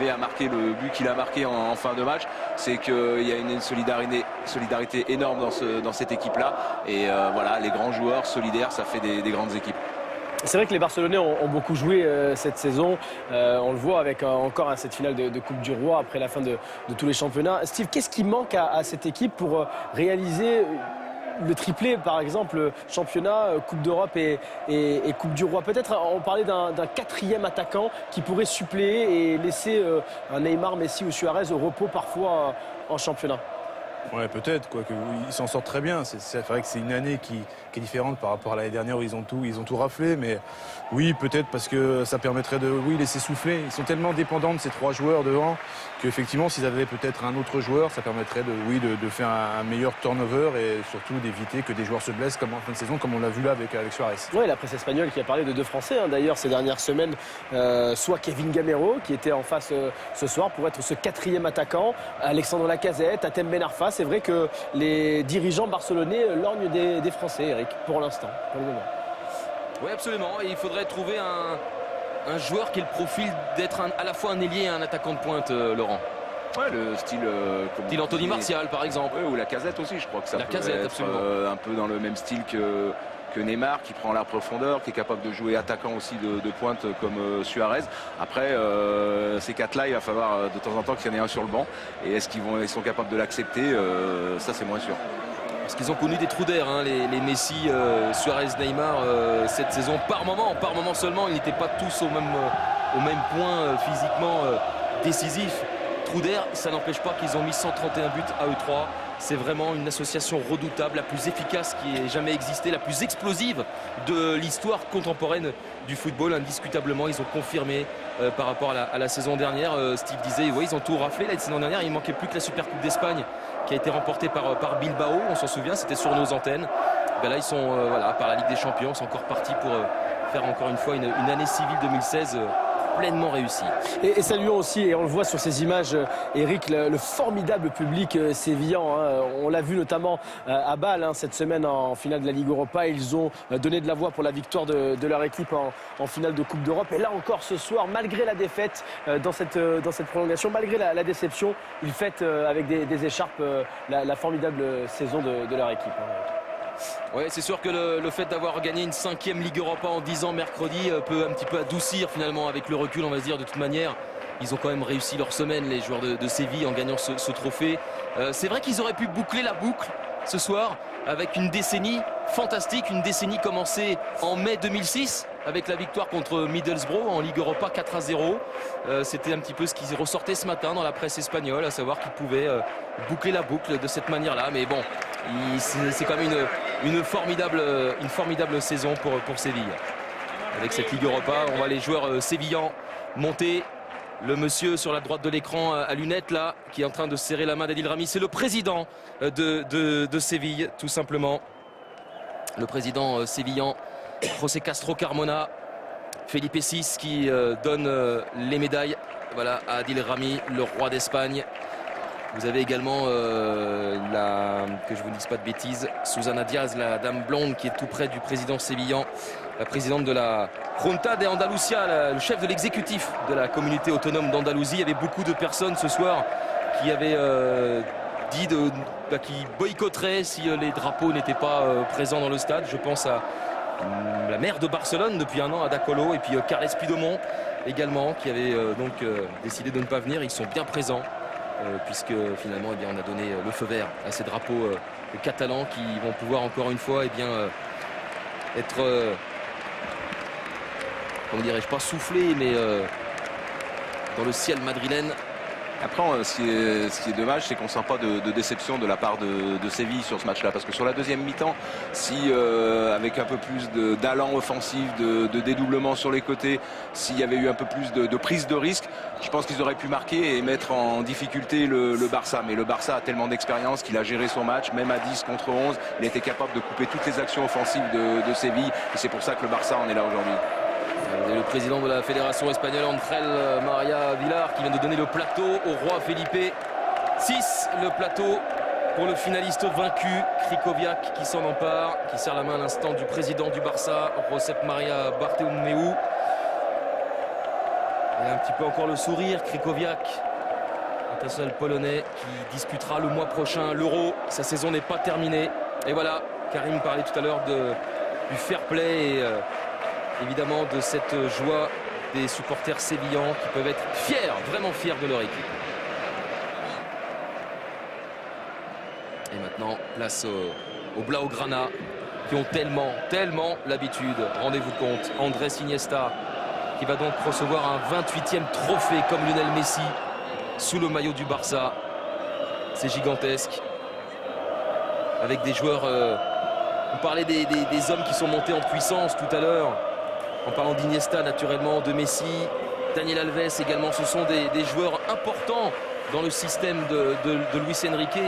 a marqué le but qu'il a marqué en fin de match, c'est qu'il y a une solidarité énorme dans cette équipe-là. Et voilà, les grands joueurs solidaires, ça fait des grandes équipes. C'est vrai que les Barcelonais ont beaucoup joué cette saison. On le voit avec encore cette finale de Coupe du Roi après la fin de tous les championnats. Steve, qu'est-ce qui manque à cette équipe pour réaliser le triplé, par exemple, championnat, Coupe d'Europe et Coupe du Roi? Peut-être on parlait d'un quatrième attaquant qui pourrait suppléer et laisser un Neymar, Messi ou Suarez au repos parfois en championnat. Ouais, peut-être, quoi, ils s'en sortent très bien. C'est vrai que c'est une année qui est différente par rapport à l'année dernière où ils ont tout raflé. Mais oui, peut-être parce que ça permettrait de laisser souffler. Ils sont tellement dépendants de ces trois joueurs devant qu'effectivement, s'ils avaient peut-être un autre joueur, ça permettrait de faire un meilleur turnover et surtout d'éviter que des joueurs se blessent comme en fin de saison, comme on l'a vu là avec Suarez. Oui, la presse espagnole qui a parlé de deux Français, d'ailleurs, ces dernières semaines, soit Kevin Gamero, qui était en face ce soir pour être ce quatrième attaquant, Alexandre Lacazette, Hatem Ben Arfa. C'est vrai que les dirigeants barcelonais lorgnent des Français, Eric, pour l'instant, pour le moment. Oui, absolument. Et il faudrait trouver un joueur qui ait le profil d'être à la fois un ailier et un attaquant de pointe, Laurent. Ouais, le style Anthony Martial, par exemple. Ouais, ou Lacazette aussi, je crois que ça peut être absolument. Un peu dans le même style que Neymar, qui prend la profondeur, qui est capable de jouer attaquant aussi de pointe comme Suarez. Après, ces quatre-là, il va falloir de temps en temps qu'il y en ait un sur le banc. Et est-ce ils sont capables de l'accepter? Ça, c'est moins sûr. Parce qu'ils ont connu des trous d'air, les Messi, Suarez, Neymar, cette saison. Par moment seulement, ils n'étaient pas tous au même point physiquement décisif. Trou d'air, ça n'empêche pas qu'ils ont mis 131 buts à eux trois. C'est vraiment une association redoutable, la plus efficace qui ait jamais existé, la plus explosive de l'histoire contemporaine du football. Indiscutablement, ils ont confirmé par rapport à la saison dernière. Steve disait, oui, ils ont tout raflé la saison dernière. Il manquait plus que la Super Coupe d'Espagne qui a été remportée par Bilbao. On s'en souvient, c'était sur nos antennes. Ben là, ils sont par la Ligue des Champions, sont encore partis pour faire encore une fois une année civile 2016 pleinement réussi. Et saluons aussi, et on le voit sur ces images, Eric, le formidable public sévillan. On l'a vu notamment à Bâle cette semaine en finale de la Ligue Europa. Ils ont donné de la voix pour la victoire de leur équipe en finale de Coupe d'Europe. Et là encore ce soir, malgré la défaite dans cette prolongation, malgré la déception, ils fêtent avec des écharpes la formidable saison de leur équipe. Oui, c'est sûr que le fait d'avoir gagné une 5e Ligue Europa en 10 ans mercredi peut un petit peu adoucir finalement avec le recul, on va se dire. De toute manière, ils ont quand même réussi leur semaine, les joueurs de Séville, en gagnant ce trophée. C'est vrai qu'ils auraient pu boucler la boucle ce soir avec une décennie fantastique, une décennie commencée en mai 2006 avec la victoire contre Middlesbrough en Ligue Europa 4-0. C'était un petit peu ce qui ressortait ce matin dans la presse espagnole, à savoir qu'ils pouvaient boucler la boucle de cette manière-là. Mais bon, c'est quand même une formidable saison pour Séville. Avec cette Ligue Europa, on voit les joueurs sévillans monter. Le monsieur sur la droite de l'écran à lunettes là, qui est en train de serrer la main d'Adil Rami, c'est le président de Séville, tout simplement. Le président sévillan, José Castro Carmona, Felipe VI qui donne les médailles, voilà, à Adil Rami, le roi d'Espagne. Vous avez également, que je vous dise pas de bêtises, Susana Diaz, la dame blonde qui est tout près du président sévillan, la présidente de la Junta de Andalucía, le chef de l'exécutif de la communauté autonome d'Andalousie. Il y avait beaucoup de personnes ce soir qui avaient dit qui boycotteraient si les drapeaux n'étaient pas présents dans le stade. Je pense à la maire de Barcelone depuis un an, Ada Colau, et puis Carles Puigdemont également, qui avait décidé de ne pas venir. Ils sont bien présents. Puisque finalement on a donné le feu vert à ces drapeaux catalans qui vont pouvoir encore une fois être comment dirais-je, pas soufflés, mais dans le ciel madrilène. Après, ce qui est dommage, c'est qu'on ne sent pas de déception de la part de Séville sur ce match-là. Parce que sur la deuxième mi-temps, si avec un peu plus d'allant offensif, de dédoublement sur les côtés, s'il y avait eu un peu plus de prise de risque, je pense qu'ils auraient pu marquer et mettre en difficulté le Barça. Mais le Barça a tellement d'expérience qu'il a géré son match, même à 10 contre 11. Il a été capable de couper toutes les actions offensives de Séville. Et c'est pour ça que le Barça en est là aujourd'hui. Le président de la fédération espagnole, Ángel María Villar, qui vient de donner le plateau au roi Felipe VI. Le plateau pour le finaliste vaincu, Krikoviak, qui s'en empare, qui serre la main à l'instant du président du Barça, Josep Maria Bartomeu. Il a un petit peu encore le sourire. Krychowiak, international polonais, qui disputera le mois prochain l'Euro. Sa saison n'est pas terminée. Et voilà, Karim parlait tout à l'heure du fair play et évidemment de cette joie des supporters sévillans qui peuvent être fiers, vraiment fiers de leur équipe. Et maintenant, place aux Blaugrana qui ont tellement l'habitude. Rendez-vous compte, Andrés Iniesta qui va donc recevoir un 28e trophée comme Lionel Messi sous le maillot du Barça. C'est gigantesque. Avec des joueurs... on parlait des hommes qui sont montés en puissance tout à l'heure. En parlant d'Iniesta, naturellement, de Messi, Daniel Alves également. Ce sont des joueurs importants dans le système de Luis Enrique.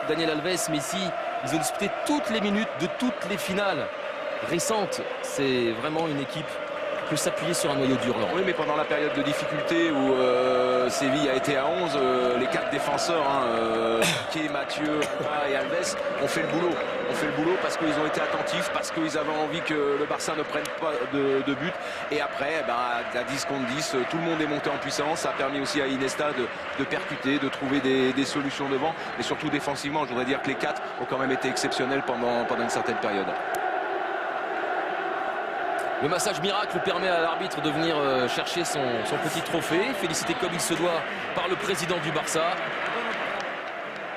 Daniel Alves, Messi, ils ont disputé toutes les minutes de toutes les finales récentes. C'est vraiment une équipe qui peut s'appuyer sur un noyau dur. Oui, mais pendant la période de difficulté où Séville a été à 11, les 4 défenseurs, Piqué, Mathieu et Alves, ont fait le boulot. On fait le boulot parce qu'ils ont été attentifs, parce qu'ils avaient envie que le Barça ne prenne pas de but. Et après, à 10 contre 10, tout le monde est monté en puissance. Ça a permis aussi à Iniesta de percuter, de trouver des solutions devant. Et surtout défensivement, je voudrais dire que les 4 ont quand même été exceptionnels pendant une certaine période. Le massage miracle permet à l'arbitre de venir chercher son petit trophée, félicité comme il se doit par le président du Barça.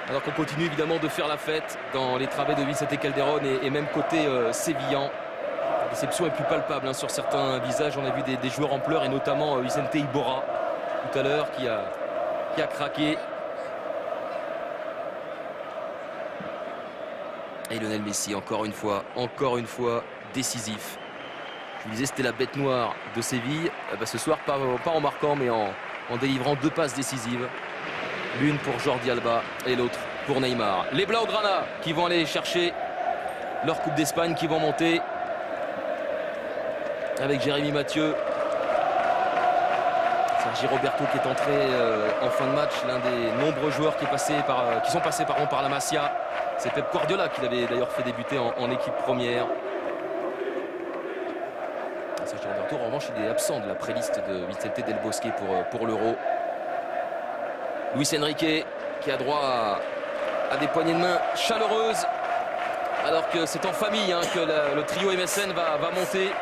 Alors qu'on continue évidemment de faire la fête dans les travées de Vicente Calderón et même côté sévillan. La déception est plus palpable sur certains visages. On a vu des joueurs en pleurs et notamment Vicente Iborra tout à l'heure qui a craqué. Et Lionel Messi encore une fois décisif. Je vous disais c'était la bête noire de Séville. Ce soir pas en marquant mais en délivrant 2 passes décisives. L'une pour Jordi Alba et l'autre pour Neymar. Les Blaugrana qui vont aller chercher leur Coupe d'Espagne, qui vont monter avec Jérémy Mathieu. Sergi Roberto qui est entré en fin de match, l'un des nombreux joueurs qui sont passés par la Masia. C'est Pep Guardiola qui l'avait d'ailleurs fait débuter en équipe première. Sergi Roberto en revanche il est absent de la préliste de Vicente Del Bosque pour l'Euro. Luis Enrique qui a droit à des poignées de main chaleureuses alors que c'est en famille que le trio MSN va monter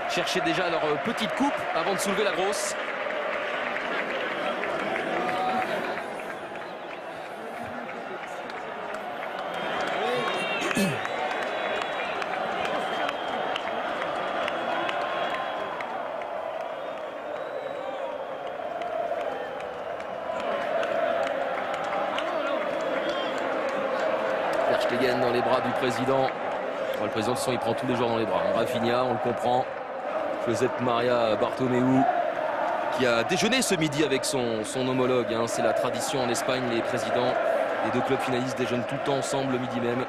chercher déjà leur petite coupe avant de soulever la grosse. Dans les bras du président. Le président de toute façon, il prend tous les joueurs dans les bras. Rafinha, on le comprend. Josep Maria Bartomeu qui a déjeuné ce midi avec son homologue. C'est la tradition en Espagne. Les présidents des 2 clubs finalistes déjeunent tout le temps ensemble le midi même.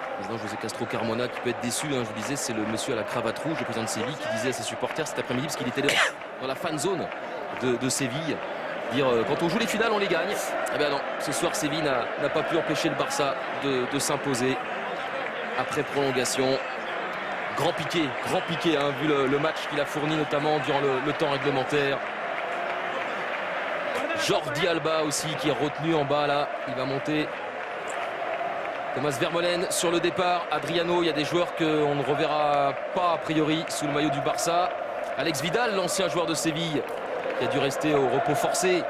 Le président José Castro Carmona qui peut être déçu. Je vous disais, c'est le monsieur à la cravate rouge, le président de Séville, qui disait à ses supporters cet après-midi, parce qu'il était dans la fan zone de Séville, dire quand on joue les finales on les gagne. Eh bien non, ce soir Séville n'a pas pu empêcher le Barça de s'imposer après prolongation. Grand piqué vu le match qu'il a fourni notamment durant le temps réglementaire. Jordi Alba aussi qui est retenu en bas là, il va monter. Thomas Vermeulen sur le départ. Adriano, il y a des joueurs qu'on ne reverra pas a priori sous le maillot du Barça. Alex Vidal, l'ancien joueur de Séville, qui a dû rester au repos forcé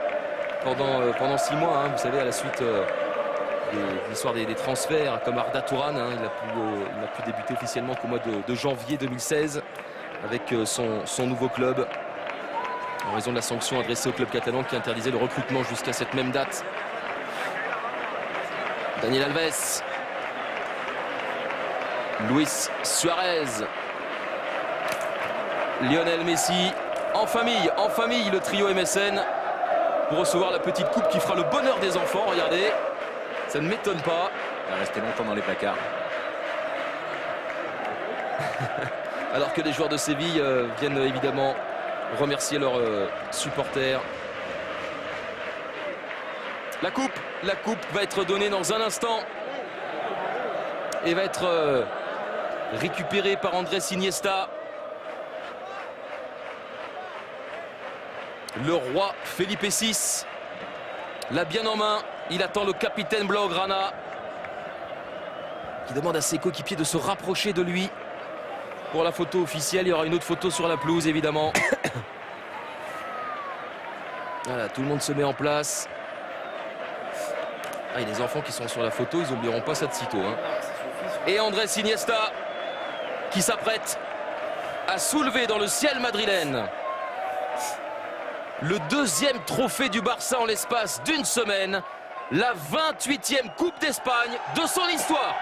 pendant 6 mois, vous savez, à la suite de l'histoire des transferts, comme Arda Touran, il n'a pu débuter officiellement qu'au mois de janvier 2016 avec son nouveau club, en raison de la sanction adressée au club catalan qui interdisait le recrutement jusqu'à cette même date. Daniel Alves, Luis Suarez, Lionel Messi. En famille, le trio MSN pour recevoir la petite coupe qui fera le bonheur des enfants. Regardez, ça ne m'étonne pas. Il va rester longtemps dans les placards. Alors que les joueurs de Séville viennent évidemment remercier leurs supporters. La coupe va être donnée dans un instant et va être récupérée par Andrés Iniesta. Le roi Felipe VI l'a bien en main. Il attend le capitaine Blaugrana qui demande à ses coéquipiers de se rapprocher de lui pour la photo officielle. Il y aura une autre photo sur la pelouse évidemment. Voilà, tout le monde se met en place. Ah, il y a des enfants qui sont sur la photo, ils n'oublieront pas ça de sitôt. Hein. Et Andrés Iniesta qui s'apprête à soulever dans le ciel madrilène le 2e trophée du Barça en l'espace d'une semaine, la 28e Coupe d'Espagne de son histoire.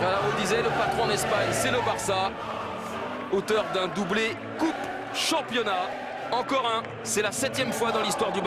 Alors on le disait, le patron en Espagne, c'est le Barça. Auteur d'un doublé Coupe Championnat. Encore un, c'est la 7e fois dans l'histoire du Barça.